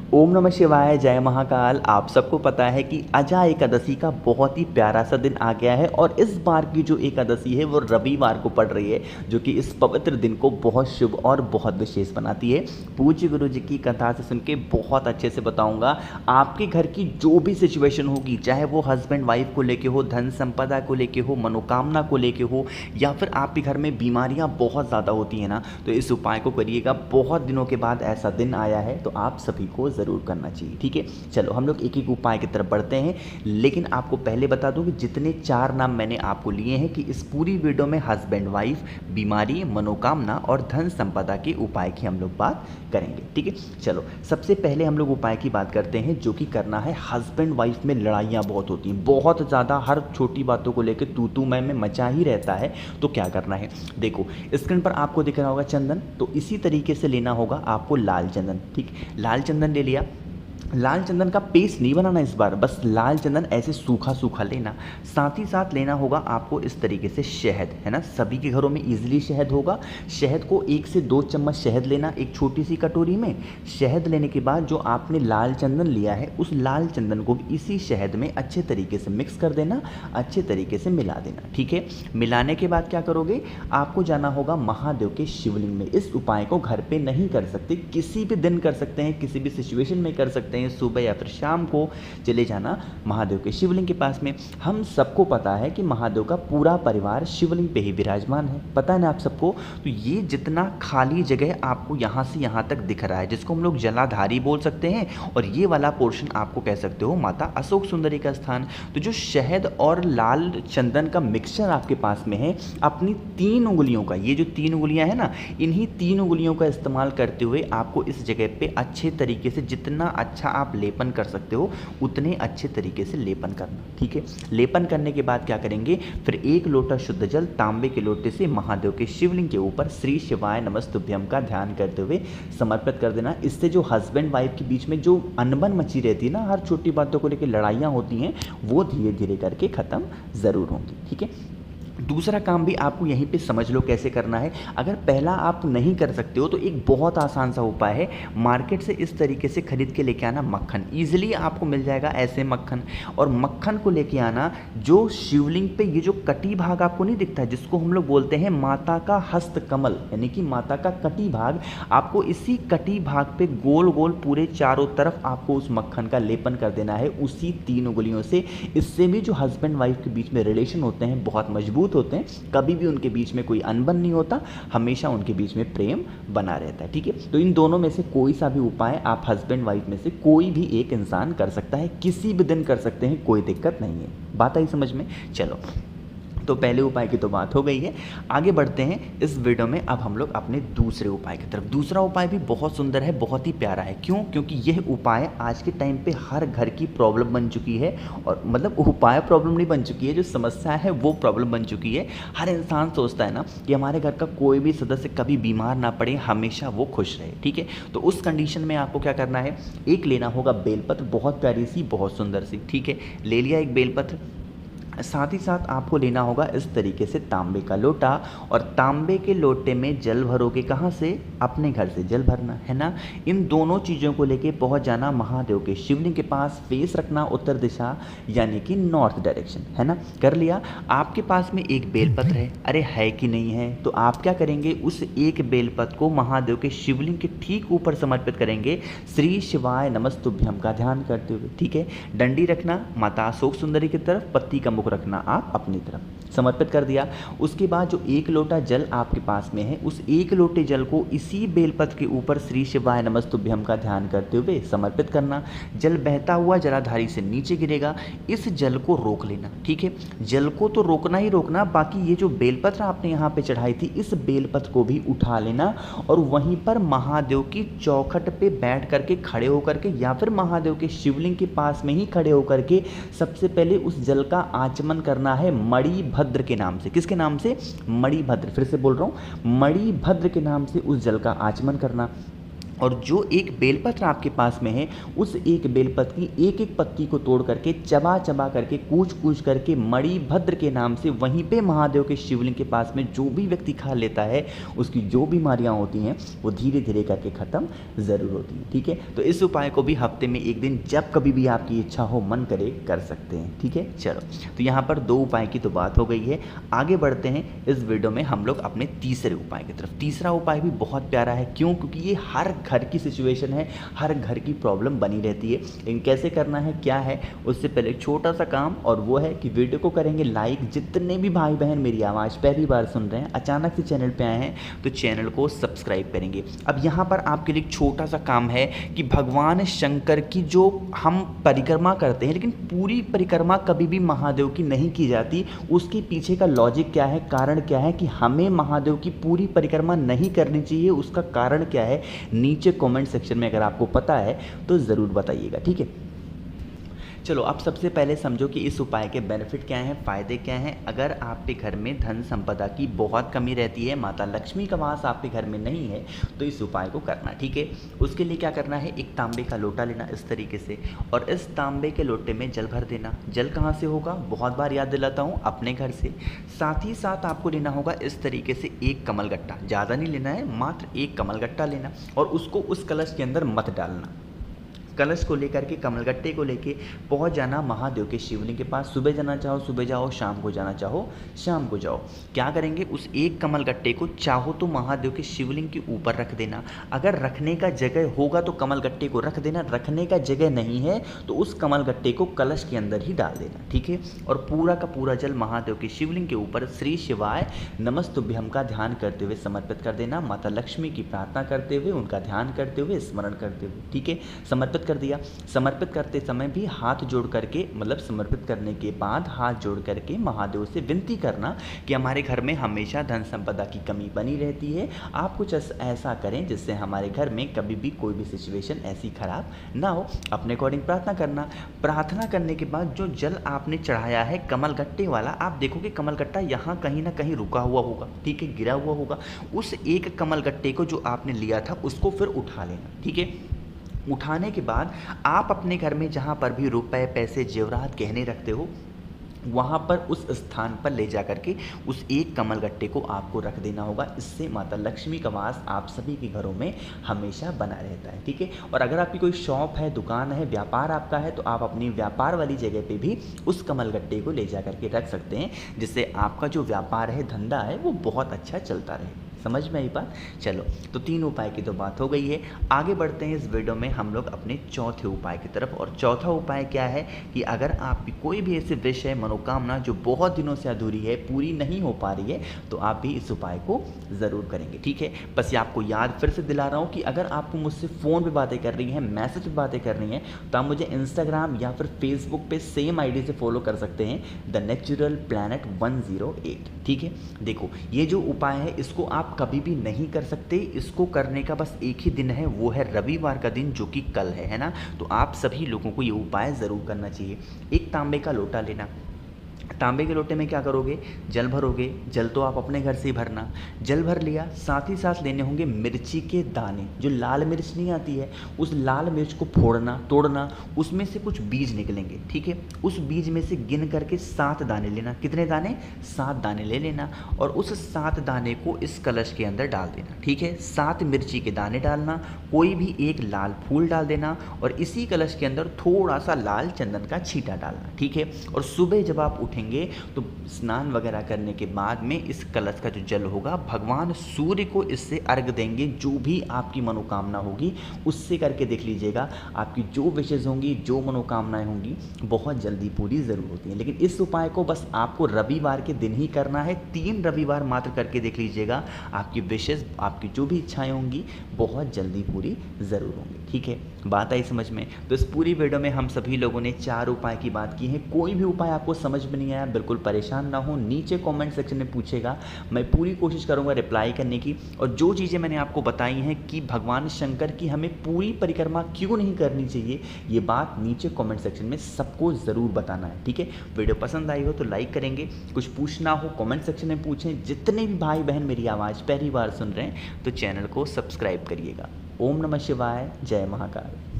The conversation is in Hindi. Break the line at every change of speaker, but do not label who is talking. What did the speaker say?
ओम नमः शिवाय, जय महाकाल। आप सबको पता है कि अजा एकादशी का बहुत ही प्यारा सा दिन आ गया है और इस बार की जो एकादशी है वो रविवार को पड़ रही है, जो कि इस पवित्र दिन को बहुत शुभ और बहुत विशेष बनाती है। पूज्य गुरु जी की कथा से सुन के बहुत अच्छे से बताऊंगा। आपके घर की जो भी सिचुएशन होगी, चाहे वो हस्बैंड वाइफ को लेके हो, धन संपदा को लेके हो, मनोकामना को लेके हो, या फिर आपके घर में बीमारियां बहुत ज़्यादा होती हैं ना, तो इस उपाय को करिएगा। बहुत दिनों के बाद ऐसा दिन आया है तो आप सभी को ज़रूर करना चाहिए। ठीक है, चलो हम लोग एक एक उपाय की तरफ बढ़ते हैं। लेकिन आपको पहले बता दूं कि जितने 4 नाम मैंने आपको लिए हैं कि इस पूरी वीडियो में हस्बैंड वाइफ, बीमारी, मनोकामना और धन संपदा के उपाय की हम लोग बात करेंगे। ठीक है, चलो सबसे पहले हम लोग उपाय की बात करते हैं, जो कि करना है। हस्बैंड वाइफ में लड़ाइयाँ बहुत होती हैं, बहुत ज़्यादा, हर छोटी बातों को लेकर तू मैं में मचा ही रहता है। तो क्या करना है, देखो स्क्रीन पर आपको दिख रहा होगा चंदन, तो इसी तरीके से लेना होगा आपको लाल चंदन। ठीक, लाल चंदन ले लिया। लाल चंदन का पेस्ट नहीं बनाना इस बार, बस लाल चंदन ऐसे सूखा सूखा लेना। साथ ही साथ लेना होगा आपको इस तरीके से शहद, है ना, सभी के घरों में इजीली शहद होगा। शहद को 1 से 2 चम्मच शहद लेना एक छोटी सी कटोरी में। शहद लेने के बाद जो आपने लाल चंदन लिया है, उस लाल चंदन को इसी शहद में अच्छे तरीके से मिक्स कर देना, अच्छे तरीके से मिला देना। ठीक है, मिलाने के बाद क्या करोगे, आपको जाना होगा महादेव के शिवलिंग में। इस उपाय को घर पे नहीं कर सकते, किसी भी दिन कर सकते हैं, किसी भी सिचुएशन में कर सकते हैं। सुबह या फिर शाम को चले जाना महादेव के शिवलिंग के पास में। हम सबको पता है कि महादेव का पूरा परिवार शिवलिंग पे ही विराजमान है, पता है ना आप सबको। तो ये जितना खाली जगह आपको यहाँ से यहाँ तक दिख रहा है, जिसको हम लोग जलाधारी बोल सकते हैं, और ये वाला पोर्शन आपको कह सकते हो माता अशोक सुंदरी का स्थान। तो जो शहद और लाल चंदन का मिक्सचर आपके पास में है, अपनी 3 उंगलियों का, ये जो 3 उंगलियां हैं ना, इन्हीं 3 उंगलियों का इस्तेमाल करते हुए आपको इस जगह पे अच्छे तरीके से, जितना अच्छा आप लेपन कर सकते हो उतने अच्छे तरीके से लेपन करना। ठीक है, लेपन करने के बाद क्या करेंगे, फिर 1 लोटा शुद्ध जल तांबे के लोटे से महादेव के शिवलिंग के ऊपर श्री शिवाय नमस्तुभ्यम का ध्यान करते हुए समर्पित कर देना। इससे जो हस्बैंड वाइफ के बीच में जो अनबन मची रहती है ना, हर छोटी बातों को लेकर लड़ाइयाँ होती हैं, वो धीरे धीरे करके ख़त्म ज़रूर होंगी। ठीक है, दूसरा काम भी आपको यहीं पे समझ लो कैसे करना है। अगर पहला आप नहीं कर सकते हो तो एक बहुत आसान सा उपाय है, मार्केट से इस तरीके से खरीद के लेके आना मक्खन। ईजिली आपको मिल जाएगा ऐसे मक्खन, और मक्खन को लेके आना। जो शिवलिंग पे ये जो कटी भाग आपको नहीं दिखता है, जिसको हम लोग बोलते हैं माता का हस्त कमल, यानी कि माता का कटी भाग, आपको इसी कटी भाग पे गोल गोल पूरे चारों तरफ आपको उस मक्खन का लेपन कर देना है, उसी 3 उंगलियों से। इससे भी जो हस्बैंड वाइफ के बीच में रिलेशन होते हैं बहुत मजबूत होते हैं, कभी भी उनके बीच में कोई अनबन नहीं होता, हमेशा उनके बीच में प्रेम बना रहता है। ठीक है, तो इन दोनों में से कोई सा भी उपाय आप हस्बैंड वाइफ में से कोई भी एक इंसान कर सकता है, किसी भी दिन कर सकते हैं, कोई दिक्कत नहीं है। बात आई समझ में? चलो, तो पहले उपाय की तो बात हो गई है, आगे बढ़ते हैं इस वीडियो में। अब हम लोग अपने दूसरे उपाय की तरफ। दूसरा उपाय भी बहुत सुंदर है, बहुत ही प्यारा है। क्यों? क्योंकि यह उपाय आज के टाइम पे हर घर की प्रॉब्लम बन चुकी है, और मतलब उपाय प्रॉब्लम नहीं बन चुकी है, जो समस्या है वो प्रॉब्लम बन चुकी है। हर इंसान सोचता है ना कि हमारे घर का कोई भी सदस्य कभी बीमार ना पड़े, हमेशा वो खुश रहे। ठीक है, तो उस कंडीशन में आपको क्या करना है, एक लेना होगा बेलपत्र, बहुत प्यारी सी, बहुत सुंदर सी। ठीक है, ले लिया एक बेलपत्र। साथ ही साथ आपको लेना होगा इस तरीके से तांबे का लोटा, और तांबे के लोटे में जल भरोगे। कहाँ से? अपने घर से जल भरना है ना। इन दोनों चीज़ों को लेके पहुंच जाना महादेव के शिवलिंग के पास। फेस रखना उत्तर दिशा, यानी कि नॉर्थ डायरेक्शन, है ना। कर लिया। आपके पास में एक बेलपत्र है, अरे है कि नहीं है, तो आप क्या करेंगे, उस एक बेलपत्र को महादेव के शिवलिंग के ठीक ऊपर समर्पित करेंगे, श्री शिवाय नमस्तुभ्यम का ध्यान करते हुए। ठीक है, डंडी रखना माता अशोक सुंदरी की तरफ, पत्ती का मुख रखना आप अपनी तरफ, समर्पित कर दिया। उसके बाद जो 1 लोटा जल आपके पास में है, उस 1 लोटे जल को इसी बेलपत्र के ऊपर श्री शिवाय नमस्तुभ्यम का ध्यान करते हुए समर्पित करना। जल बहता हुआ जलाधारी से नीचे गिरेगा, इस जल को रोक लेना। ठीक है, जल को तो रोकना ही रोकना, बाकी ये जो बेलपत्र आपने यहाँ पे चढ़ाई थी, इस बेलपत्र को भी उठा लेना, और वहीं पर महादेव की चौखट पे बैठ करके, खड़े होकर के, या फिर महादेव के शिवलिंग के पास में ही खड़े होकर के सबसे पहले उस जल का आचमन करना है मणिभद्र के नाम से। किसके नाम से? मणिभद्र। फिर से बोल रहा हूँ, मणिभद्र के नाम से उस जल का आचमन करना। और जो एक बेलपत्र आपके पास में है, उस एक बेलपत्र की एक एक पत्ती को तोड़ करके चबा चबा करके कूच कूच करके मणिभद्र के नाम से वहीं पे महादेव के शिवलिंग के पास में जो भी व्यक्ति खा लेता है, उसकी जो बीमारियां होती हैं वो धीरे धीरे करके ख़त्म ज़रूर होती हैं। ठीक है, तो इस उपाय को भी हफ्ते में एक दिन जब कभी भी आपकी इच्छा हो, मन करे, कर सकते हैं। ठीक है, चलो, तो यहाँ पर 2 उपाय की तो बात हो गई है। आगे बढ़ते हैं इस वीडियो में हम लोग अपने तीसरे उपाय की तरफ। तीसरा उपाय भी बहुत प्यारा है। क्यों? क्योंकि ये हर घर की सिचुएशन है, हर घर की प्रॉब्लम बनी रहती है। लेकिन कैसे करना है, क्या है, उससे पहले एक छोटा सा काम, और वो है कि वीडियो को करेंगे लाइक। जितने भी भाई बहन मेरी आवाज़ पहली बार सुन रहे हैं, अचानक से चैनल पे आए हैं, तो चैनल को सब्सक्राइब करेंगे। अब यहाँ पर आपके लिए एक छोटा सा काम है कि भगवान शंकर की जो हम परिक्रमा करते हैं, लेकिन पूरी परिक्रमा कभी भी महादेव की नहीं की जाती। उसके पीछे का लॉजिक क्या है, कारण क्या है कि हमें महादेव की पूरी परिक्रमा नहीं करनी चाहिए, उसका कारण क्या है, नीचे कमेंट सेक्शन में अगर आपको पता है तो ज़रूर बताइएगा। ठीक है, चलो, अब सबसे पहले समझो कि इस उपाय के बेनिफिट क्या हैं, फ़ायदे क्या हैं। अगर आपके घर में धन संपदा की बहुत कमी रहती है, माता लक्ष्मी का वास आपके घर में नहीं है, तो इस उपाय को करना। ठीक है, उसके लिए क्या करना है, एक तांबे का लोटा लेना इस तरीके से, और इस तांबे के लोटे में जल भर देना। जल कहाँ से होगा, बहुत बार याद दिलाता हूँ, अपने घर से। साथ ही साथ आपको लेना होगा इस तरीके से एक कमलगट्टा, ज़्यादा नहीं लेना है, मात्र एक कमलगट्टा लेना, और उसको उस कलश के अंदर मत डालना। कलश को लेकर के, कमलगट्टे को लेके पहुंच जाना महादेव के शिवलिंग के पास। सुबह जाना चाहो सुबह जाओ, शाम को जाना चाहो शाम को जाओ। क्या करेंगे, उस एक कमलगट्टे को चाहो तो महादेव के शिवलिंग के ऊपर रख देना। अगर रखने का जगह होगा तो कमलगट्टे को रख देना, रखने का जगह नहीं है तो उस कमलगट्टे को कलश के अंदर ही डाल देना। ठीक है, और पूरा का पूरा जल महादेव के शिवलिंग के ऊपर श्री शिवाय नमस्तुभ्यम का ध्यान करते हुए समर्पित कर देना। माता लक्ष्मी की प्रार्थना करते हुए, उनका ध्यान करते हुए, स्मरण करते हुए। ठीक है, समर्पित कर दिया। समर्पित करते समय भी हाथ जोड़ करके, मतलब समर्पित करने के बाद हाथ जोड़ करके महादेव से विनती करना कि हमारे घर में हमेशा धन संपदा की कमी बनी रहती है, आप कुछ ऐसा करें जिससे हमारे घर में कभी भी कोई भी सिचुएशन ऐसी खराब ना हो। अपने अकॉर्डिंग प्रार्थना करना। प्रार्थना करने के बाद जो जल आपने चढ़ाया है कमलगट्टे वाला, आप देखोगे कमलगट्टा यहाँ कहीं ना कहीं रुका हुआ होगा। ठीक है, गिरा हुआ होगा। उस एक कमलगट्टे को जो आपने लिया था उसको फिर उठा लेना। ठीक है, उठाने के बाद आप अपने घर में जहाँ पर भी रुपए, पैसे, जेवरात, गहने रखते हो, वहाँ पर उस स्थान पर ले जा करके उस एक कमलगट्टे को आपको रख देना होगा। इससे माता लक्ष्मी का वास आप सभी के घरों में हमेशा बना रहता है। ठीक है, और अगर आपकी कोई शॉप है, दुकान है, व्यापार आपका है, तो आप अपनी व्यापार वाली जगह पे भी उस कमलगट्टे को ले जा करके रख सकते हैं, जिससे आपका जो व्यापार है, धंधा है, वो बहुत अच्छा चलता रहे। समझ में आई बात? चलो, तो 3 उपाय की तो बात हो गई है। आगे बढ़ते हैं इस वीडियो में हम लोग अपने चौथे उपाय की तरफ। और चौथा उपाय क्या है कि अगर आपकी कोई भी ऐसे विषय, मनोकामना जो बहुत दिनों से अधूरी है, पूरी नहीं हो पा रही है, तो आप भी इस उपाय को ज़रूर करेंगे। ठीक है, बस ये आपको याद फिर से दिला रहा हूँ कि अगर आपको मुझसे फ़ोन पे बातें कर रही हैं, मैसेज पे बातें कर रही हैं, तो आप मुझे इंस्टाग्राम या फिर फेसबुक पे सेम आईडी से फॉलो कर सकते हैं, द नेचुरल प्लैनेट 108। ठीक है, देखो, ये जो उपाय है इसको आप कभी भी नहीं कर सकते। इसको करने का बस एक ही दिन है, वो है रविवार का दिन, जो कि कल है ना। तो आप सभी लोगों को ये उपाय ज़रूर करना चाहिए। एक तांबे का लोटा लेना। तांबे के लोटे में क्या करोगे, जल भरोगे। जल तो आप अपने घर से ही भरना। जल भर लिया, साथ ही साथ लेने होंगे मिर्ची के दाने। जो लाल मिर्च नहीं आती है, उस लाल मिर्च को फोड़ना, तोड़ना, उसमें से कुछ बीज निकलेंगे। ठीक है, उस बीज में से गिन करके 7 दाने लेना। कितने दाने? 7 दाने ले लेना, और उस 7 दाने को इस कलश के अंदर डाल देना। ठीक है, 7 मिर्ची के दाने डालना, कोई भी एक लाल फूल डाल देना, और इसी कलश के अंदर थोड़ा सा लाल चंदन का छींटा डालना। ठीक है, और सुबह जब आप उठेंगे तो स्नान वगैरह करने के बाद में इस कलश का जो जल होगा, भगवान सूर्य को इससे अर्घ देंगे। जो भी आपकी मनोकामना होगी उससे करके देख लीजिएगा, आपकी जो विशेष होंगी, जो मनोकामनाएं होंगी, बहुत जल्दी पूरी ज़रूर होती हैं। लेकिन इस उपाय को बस आपको रविवार के दिन ही करना है। 3 रविवार मात्र करके देख लीजिएगा, आपकी विशेष, आपकी जो भी इच्छाएं होंगी, बहुत जल्दी पूरी ज़रूर होंगी। ठीक है, बात आई समझ में? तो इस पूरी वीडियो में हम सभी लोगों ने 4 उपाय की बात की है। कोई भी उपाय आपको समझ में नहीं आया, बिल्कुल परेशान ना हो, नीचे कमेंट सेक्शन में पूछेगा, मैं पूरी कोशिश करूंगा रिप्लाई करने की। और जो चीज़ें मैंने आपको बताई हैं कि भगवान शंकर की हमें पूरी परिक्रमा क्यों नहीं करनी चाहिए, ये बात नीचे कमेंट सेक्शन में सबको ज़रूर बताना है। ठीक है, वीडियो पसंद आई हो तो लाइक करेंगे, कुछ पूछना हो कमेंट सेक्शन में पूछें। जितने भी भाई बहन मेरी आवाज़ पहली बार सुन रहे हैं तो चैनल को सब्सक्राइब करिएगा। ओम नमः शिवाय, जय महाकाल।